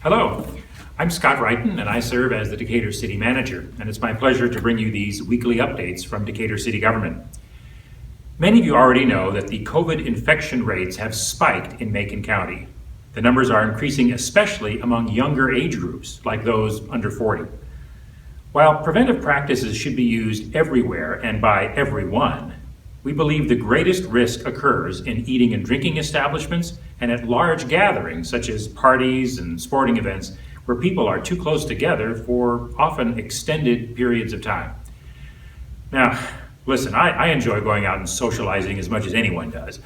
Hello, I'm Scott Wrighton and I serve as the Decatur City Manager, and it's my pleasure to bring you these weekly updates from Decatur City Government. Many of you already know that the COVID infection rates have spiked in Macon County. The numbers are increasing especially among younger age groups, like those under 40. While preventive practices should be used everywhere and by everyone, we believe the greatest risk occurs in eating and drinking establishments and at large gatherings such as parties and sporting events where people are too close together for often extended periods of time. Now, listen, I enjoy going out and socializing as much as anyone does,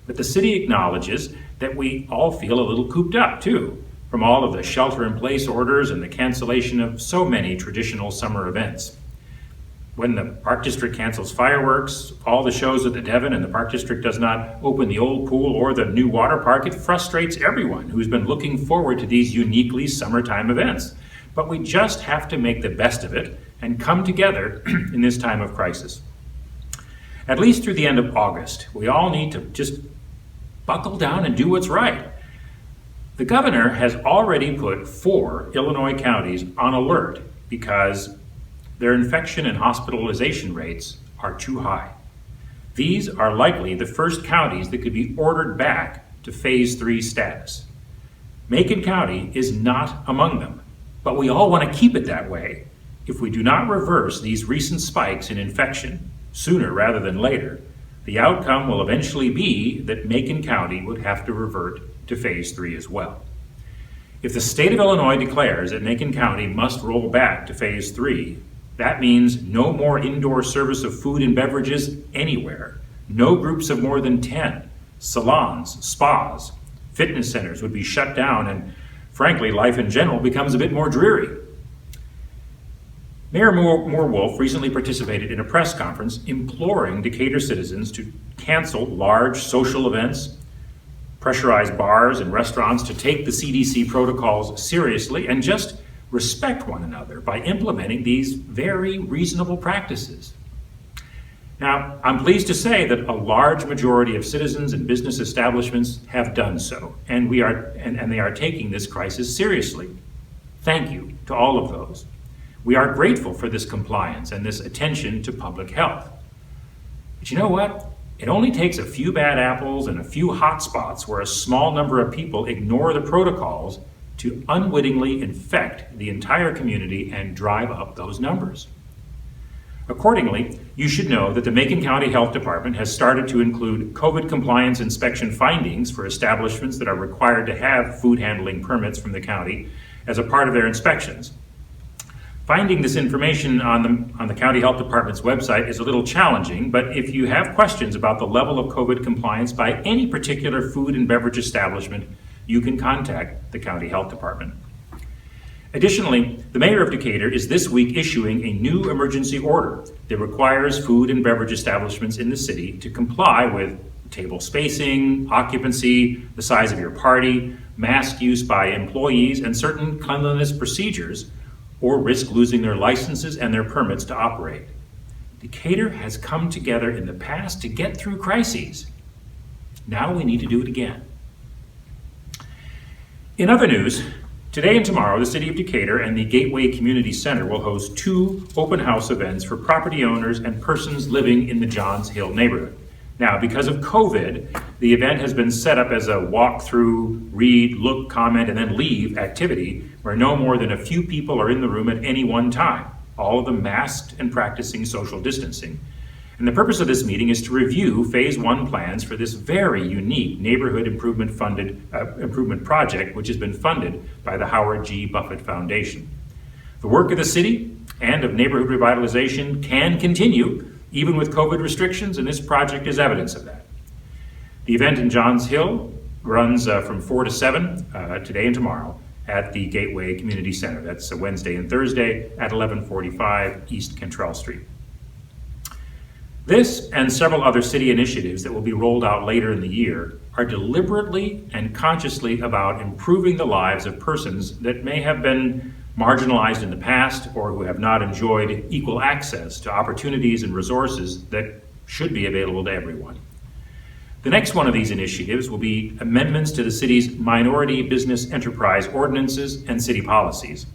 but the city acknowledges that we all feel a little cooped up too, from all of the shelter-in-place orders and the cancellation of so many traditional summer events. When the Park District cancels fireworks, all the shows at the Devon, and the Park District does not open the old pool or the new water park, it frustrates everyone who's been looking forward to these uniquely summertime events. But we just have to make the best of it and come together in this time of crisis. At least through the end of August, we all need to just buckle down and do what's right. The governor has already put 4 Illinois counties on alert because their infection and hospitalization rates are too high. These are likely the first counties that could be ordered back to Phase 3 status. Macon County is not among them, but we all want to keep it that way. If we do not reverse these recent spikes in infection sooner rather than later, the outcome will eventually be that Macon County would have to revert to Phase 3 as well. If the state of Illinois declares that Macon County must roll back to Phase 3, that means no more indoor service of food and beverages anywhere, no groups of more than 10, salons, spas, fitness centers would be shut down, and frankly, life in general becomes a bit more dreary. Mayor Moore-Wolf recently participated in a press conference imploring Decatur citizens to cancel large social events, pressurize bars and restaurants to take the CDC protocols seriously, and just respect one another by implementing these very reasonable practices. Now, I'm pleased to say that a large majority of citizens and business establishments have done so, and they are taking this crisis seriously. Thank you to all of those. We are grateful for this compliance and this attention to public health. But you know what? It only takes a few bad apples and a few hot spots where a small number of people ignore the protocols to unwittingly infect the entire community and drive up those numbers. Accordingly, you should know that the Macon County Health Department has started to include COVID compliance inspection findings for establishments that are required to have food handling permits from the county as a part of their inspections. Finding this information on the County Health Department's website is a little challenging, but if you have questions about the level of COVID compliance by any particular food and beverage establishment, you can contact the County Health Department. Additionally, the Mayor of Decatur is this week issuing a new emergency order that requires food and beverage establishments in the city to comply with table spacing, occupancy, the size of your party, mask use by employees, and certain cleanliness procedures, or risk losing their licenses and their permits to operate. Decatur has come together in the past to get through crises. Now we need to do it again. In other news, today and tomorrow, the City of Decatur and the Gateway Community Center will host 2 open house events for property owners and persons living in the Johns Hill neighborhood. Now, because of COVID, the event has been set up as a walk-through, read, look, comment, and then leave activity where no more than a few people are in the room at any one time, all of them masked and practicing social distancing. And the purpose of this meeting is to review Phase 1 plans for this very unique neighborhood improvement project, which has been funded by the Howard G. Buffett Foundation. The work of the city and of neighborhood revitalization can continue, even with COVID restrictions, and this project is evidence of that. The event in Johns Hill runs from 4 to 7 today and tomorrow at the Gateway Community Center. That's Wednesday and Thursday at 1145 East Cantrell Street. This and several other city initiatives that will be rolled out later in the year are deliberately and consciously about improving the lives of persons that may have been marginalized in the past or who have not enjoyed equal access to opportunities and resources that should be available to everyone. The next one of these initiatives will be amendments to the city's minority business enterprise ordinances and city policies.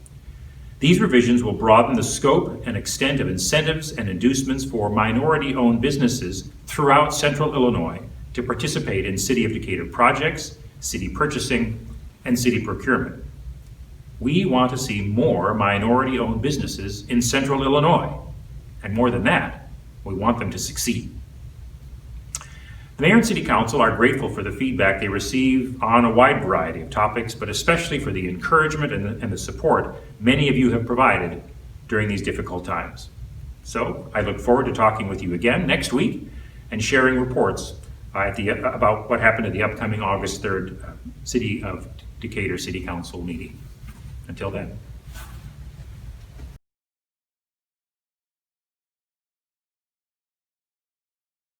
These revisions will broaden the scope and extent of incentives and inducements for minority-owned businesses throughout central Illinois to participate in City of Decatur projects, city purchasing, and city procurement. We want to see more minority-owned businesses in central Illinois, and more than that, we want them to succeed. The Mayor and City Council are grateful for the feedback they receive on a wide variety of topics, but especially for the encouragement and the support many of you have provided during these difficult times. So I look forward to talking with you again next week and sharing reports about what happened at the upcoming August 3rd City of Decatur City Council meeting. Until then.